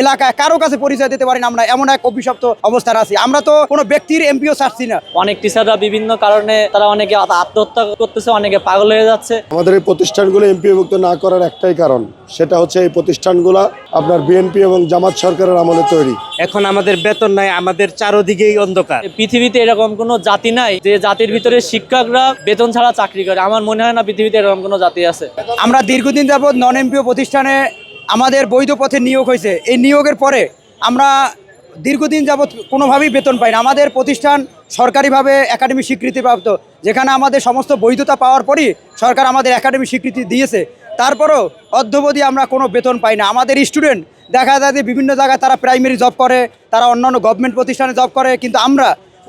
এলাকায় কারো কাছে পরিচয় দিতে পারি না, আমরা এমন এক অভিশপ্ত অবস্থান আছি। আমরা তো কোনো ব্যক্তির এমপিও চাচ্ছি না। অনেক টিচাররা বিভিন্ন কারণে তারা অনেকে আত্মহত্যা করতেছে, অনেকে পাগল হয়ে যাচ্ছে। আমাদের এই প্রতিষ্ঠানগুলো এমপিওভুক্ত না করার একটাই কারণ, সেটা হচ্ছে এই প্রতিষ্ঠানগুলো আপনার বিএনপি এবং জামাত সরকারের আমলে তৈরি। এখন আমাদের বেতন নাই, আমাদের চারদিকেই অন্ধকার। পৃথিবীতে এরকম কোনো জাতি নাই যে জাতির ভিতরে শিক্ষকরা বেতন ছাড়া চাকরি করে। আমার মনে হয় না পৃথিবীতে এরকম কোনো জাতি আছে। আমরা দীর্ঘদিন যাবৎ নন এমপিও প্রতিষ্ঠানে আমাদের বৈধ পথে নিয়োগ হয়েছে। এই নিয়োগের পরে আমরা দীর্ঘদিন যাবৎ কোনোভাবেই বেতন পাই না। আমাদের প্রতিষ্ঠান সরকারিভাবে একাডেমি স্বীকৃতিপ্রাপ্ত, যেখানে আমাদের সমস্ত বৈধতা পাওয়ার পরই সরকার আমাদের একাডেমি স্বীকৃতি দিয়েছে। তারপরও অদ্যাবধি আমরা কোনো বেতন পাই না। আমাদের স্টুডেন্ট দেখা যায় যে বিভিন্ন জায়গায় তারা প্রাইমারি জব করে, তারা অন্যান্য গভর্নমেন্ট প্রতিষ্ঠানে জব করে, কিন্তু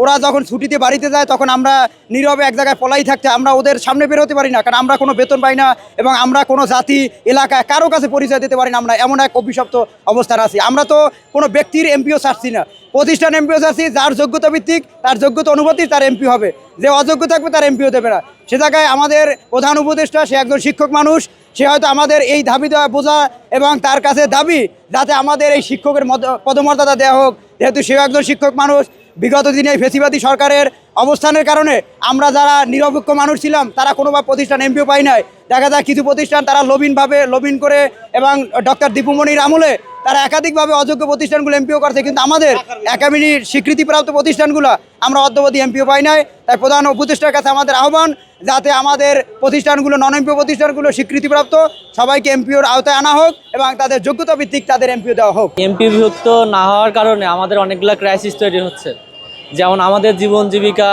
ওরা যখন ছুটিতে বাড়িতে যায় তখন আমরা নীরবে এক জায়গায় পলাই থাকতে, আমরা ওদের সামনে বের হতে পারি না, কারণ আমরা কোনো বেতন পাই না এবং আমরা কোনো জাতি এলাকায় কারো কাছে পরিচয় দিতে পারি না। আমরা এমন এক অভিশপ্ত অবস্থান আছি। আমরা তো কোনো ব্যক্তির এমপিও চাচ্ছি না, প্রতিষ্ঠান এমপিও চাচ্ছি। যার যোগ্যতা ভিত্তিক, তার যোগ্যতা অনুপাতে তার এমপি হবে, যে অযোগ্য থাকবে তার এমপিও দেবে না। সে জায়গায় আমাদের প্রধান উপদেষ্টা, সে একজন শিক্ষক মানুষ, সে হয়তো আমাদের এই দাবি দেওয়া বোঝা এবং তার কাছে দাবি যাতে আমাদের এই শিক্ষকের পদমর্যাদা দেওয়া হোক, যেহেতু সেও একজন শিক্ষক মানুষ। বিগত দিনে এই ফেসিবাদী সরকারের অবস্থানের কারণে আমরা যারা নিরপেক্ষ মানুষ ছিলাম তারা কোনোভাবে প্রতিষ্ঠান এমপিও পাই নাই। দেখা যায় কিছু প্রতিষ্ঠান তারা লবিন করে এবং ডক্টর দীপুমণির আমলে তারা একাধিকভাবে অযোগ্য প্রতিষ্ঠানগুলো এমপিও করছে, কিন্তু আমাদের একাডেমির স্বীকৃতিপ্রাপ্ত প্রতিষ্ঠানগুলো আমরা অদ্যাবধি এমপিও পাই নাই। তাই প্রধান উপদেষ্টার কাছে আমাদের আহ্বান, যাতে আমাদের প্রতিষ্ঠানগুলো নন এমপিও প্রতিষ্ঠানগুলো স্বীকৃতিপ্রাপ্ত সবাইকে এমপিওর আওতায় আনা হোক এবং তাদের যোগ্যতা ভিত্তিক তাদের এমপিও দেওয়া হোক। এমপি বিভক্ত না হওয়ার কারণে আমাদের অনেকগুলো ক্রাইসিস তৈরি হচ্ছে। যেমন আমাদের জীবন জীবিকা,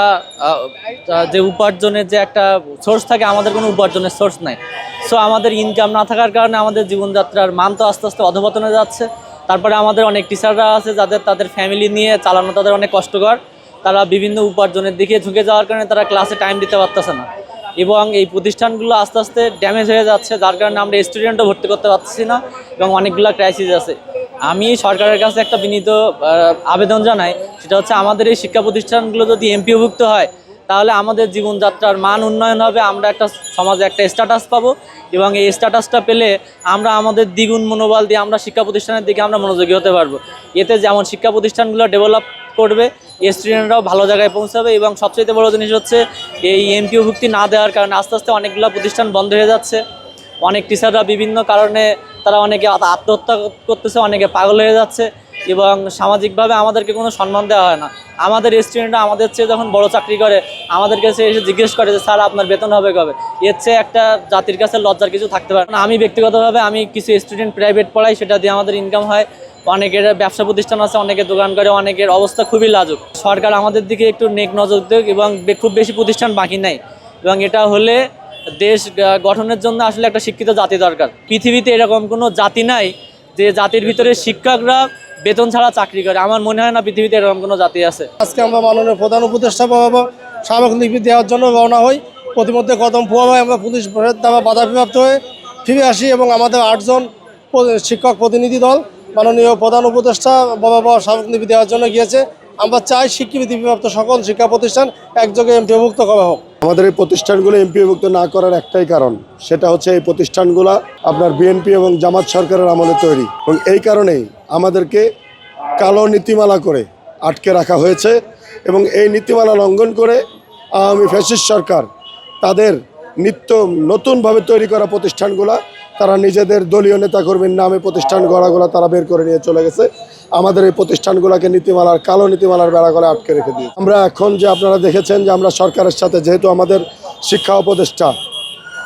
যে উপার্জনের যে একটা সোর্স থাকে, আমাদের কোনো উপার্জনের সোর্স নাই। সো আমাদের ইনকাম না থাকার কারণে আমাদের জীবনযাত্রার মান তো আস্তে আস্তে অধপতনে যাচ্ছে। তারপরে আমাদের অনেক টিচাররা আছে তাদের ফ্যামিলি নিয়ে চালানো তাদের অনেক কষ্টকর। তারা বিভিন্ন উপার্জনের দিকে ঝুঁকে যাওয়ার কারণে তারা ক্লাসে টাইম দিতে পারতেছে না এবং এই প্রতিষ্ঠানগুলো আস্তে আস্তে ড্যামেজ হয়ে যাচ্ছে, যার কারণে আমরা স্টুডেন্টও ভর্তি করতে পারতেছি না এবং অনেকগুলো ক্রাইসিস আছে। আমি সরকারের কাছে একটা বিনীত আবেদন জানাই, সেটা হচ্ছে আমাদের এই শিক্ষা প্রতিষ্ঠানগুলো যদি এমপিওভুক্ত হয় তাহলে আমাদের জীবনযাত্রার মান উন্নয়ন হবে, আমরা একটা সমাজে একটা স্ট্যাটাস পাবো এবং এই স্ট্যাটাসটা পেলে আমরা আমাদের দ্বিগুণ মনোবল দিয়ে আমরা শিক্ষা প্রতিষ্ঠানের দিকে আমরা মনোযোগী হতে পারবো। এতে যেমন শিক্ষা প্রতিষ্ঠানগুলো ডেভেলপ করবে, স্টুডেন্টরাও ভালো জায়গায় পৌঁছাবে এবং সবচেয়ে বড় জিনিস হচ্ছে এই এমপিওভুক্তি না দেওয়ার কারণে আস্তে আস্তে অনেকগুলো প্রতিষ্ঠান বন্ধ হয়ে যাচ্ছে। অনেক টিচাররা বিভিন্ন কারণে তারা অনেকে আত্মহত্যা করতেছে, অনেকে পাগল হয়ে যাচ্ছে এবং সামাজিকভাবে আমাদেরকে কোনো সম্মান দেওয়া হয় না। আমাদের স্টুডেন্টরা আমাদের চেয়ে যখন বড় চাকরি করে আমাদের কাছে এসে জিজ্ঞেস করে যে স্যার আপনার বেতন হবে কবে। এর চেয়ে একটা জাতির কাছে লজ্জার কিছু থাকতে পারে না। আমি ব্যক্তিগতভাবে আমি কিছু স্টুডেন্ট প্রাইভেট পড়াই, সেটা দিয়ে আমাদের ইনকাম হয়। অনেকের ব্যবসা প্রতিষ্ঠান আছে, অনেকে দোকান করে, অনেকের অবস্থা খুবই লাজুক। সরকার আমাদের দিকে একটু নেক নজর দেখ এবং খুব বেশি প্রতিষ্ঠান বাকি নাই এবং এটা হলে দেশ গঠনের জন্য আসলে একটা শিক্ষিত জাতি দরকার। পৃথিবীতে এরকম কোনো জাতি নাই যে জাতির ভিতরে শিক্ষকরা বেতন ছাড়া চাকরি করে। আমার মনে হয় না পৃথিবীতে এরকম কোনো জাতি আছে। আজকে আমরা মাননীয় প্রধান উপদেষ্টা বাবা স্মারকলিপি দেওয়ার জন্য রওনা হই। প্রতিমধ্যে কদম পোয়ায় আমরা পুলিশ দ্বারা বাধাপ্রাপ্ত হয়ে ফিরে আসি এবং আমাদের 8 জন শিক্ষক প্রতিনিধি দল মাননীয় প্রধান উপদেষ্টা বাবা স্মারকলিপি দেওয়ার জন্য গিয়েছে। আমরা চাই স্বীকৃতিপ্রাপ্ত সকল শিক্ষা প্রতিষ্ঠান একযোগে এমপিওভুক্ত করা হোক। আমাদের এই প্রতিষ্ঠানগুলো এমপিওভুক্ত না করার একটাই কারণ, সেটা হচ্ছে এই প্রতিষ্ঠানগুলো আপনার বিএনপি এবং জামাত সরকারের আমলে তৈরি এবং এই কারণেই আমাদেরকে কালো নীতিমালা করে আটকে রাখা হয়েছে এবং এই নীতিমালা লঙ্ঘন করে আওয়ামী ফ্যাসিস্ট সরকার তাদের নতুনভাবে তৈরি করা প্রতিষ্ঠানগুলো তারা নিজেদের দলীয় নেতাকর্মীর নামে প্রতিষ্ঠান গড়াগুলো তারা বের করে নিয়ে চলে গেছে। আমাদের এই প্রতিষ্ঠানগুলোকে কালো নীতিমালার বেড়া করে আটকে রেখে দিই। আমরা এখন যে আপনারা দেখেছেন যে আমরা সরকারের সাথে, যেহেতু আমাদের শিক্ষা উপদেষ্টা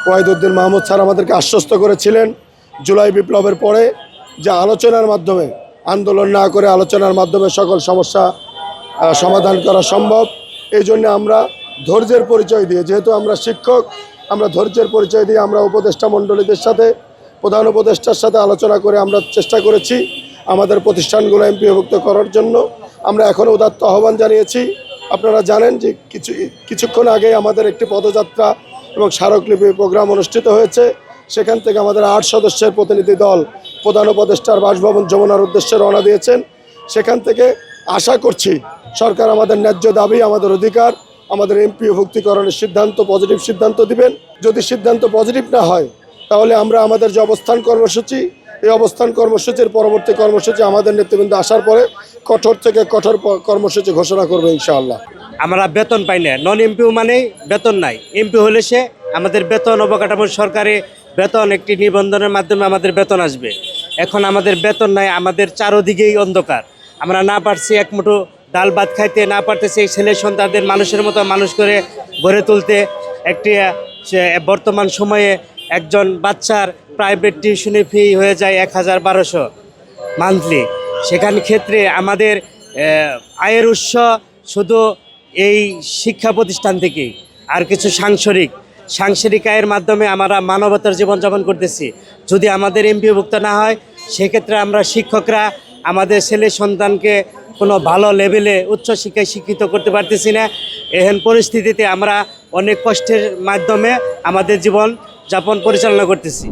ওয়াহিদুদ্দিন মাহমুদ স্যার আমাদেরকে আশ্বস্ত করেছিলেন জুলাই বিপ্লবের পরে যে আলোচনার মাধ্যমে, আন্দোলন না করে আলোচনার মাধ্যমে সকল সমস্যা সমাধান করা সম্ভব। এই জন্য আমরা ধৈর্যের পরিচয় দিয়ে, যেহেতু আমরা শিক্ষক, আমরা ধৈর্যের পরিচয় দিয়ে আমরা উপদেষ্টা মণ্ডলীদের সাথে, প্রধান উপদেষ্টার সাথে আলোচনা করে আমরা চেষ্টা করেছি আমাদের প্রতিষ্ঠানগুলো এমপিওভুক্ত করার জন্য। আমরা এখনও উদাত্ত আহ্বান জানিয়েছি। আপনারা জানেন যে কিছুক্ষণ আগে আমাদের একটি পদযাত্রা এবং স্মারকলিপি প্রোগ্রাম অনুষ্ঠিত হয়েছে। সেখান থেকে আমাদের 8 সদস্যের প্রতিনিধি দল প্রধান উপদেষ্টার বাসভবন যমুনার উদ্দেশ্যে রওনা দিয়েছেন। সেখান থেকে আশা করছি সরকার আমাদের ন্যায্য দাবি, আমাদের অধিকার, আমাদের এমপিওভুক্তিকরণের পজিটিভ সিদ্ধান্ত দিবেন। যদি সিদ্ধান্ত পজিটিভ না হয় তাহলে আমরা আমাদের যে অবস্থান কর্মসূচি এই অবস্থান কর্মসূচির পরবর্তী কর্মসূচি আমাদের নেতৃবৃন্দ আসার পরে কঠোর থেকে কঠোর কর্মসূচি ঘোষণা করবে ইনশাআল্লাহ। আমরা বেতন পাই না, নন এমপিও মানেই বেতন নাই। এমপি হলে সে আমাদের বেতন অবকাঠামো সরকারি বেতন একটি নিবন্ধনের মাধ্যমে আমাদের বেতন আসবে। এখন আমাদের বেতন নাই, আমাদের চারোদিকেই অন্ধকার। আমরা না পারছি এক মুঠো ডাল ভাত খাইতে, না পারতেছি এই ছেলে সন্তানদের মানুষের মতো মানুষ করে গড়ে তুলতে। একটি বর্তমান সময়ে একজন বাচ্চার প্রাইভেট টিউশনি ফি হয়ে যায় ১,১২০০ মান্থলি। সেখান ক্ষেত্রে আমাদের আয়ের উৎস শুধু এই শিক্ষা প্রতিষ্ঠান থেকেই, আর কিছু সাংসারিক আয়ের মাধ্যমে আমরা মানবতার জীবনযাপন করতেছি। যদি আমাদের এমপিভুক্ত না হয় সেক্ষেত্রে আমরা শিক্ষকরা আমাদের ছেলে সন্তানকে কোনো ভালো লেভেলে উচ্চশিক্ষায় শিক্ষিত করতে পারতেছি না। এহেন পরিস্থিতিতে আমরা অনেক কষ্টের মাধ্যমে আমাদের জীবন যাপন পরিচালনা করতেছি।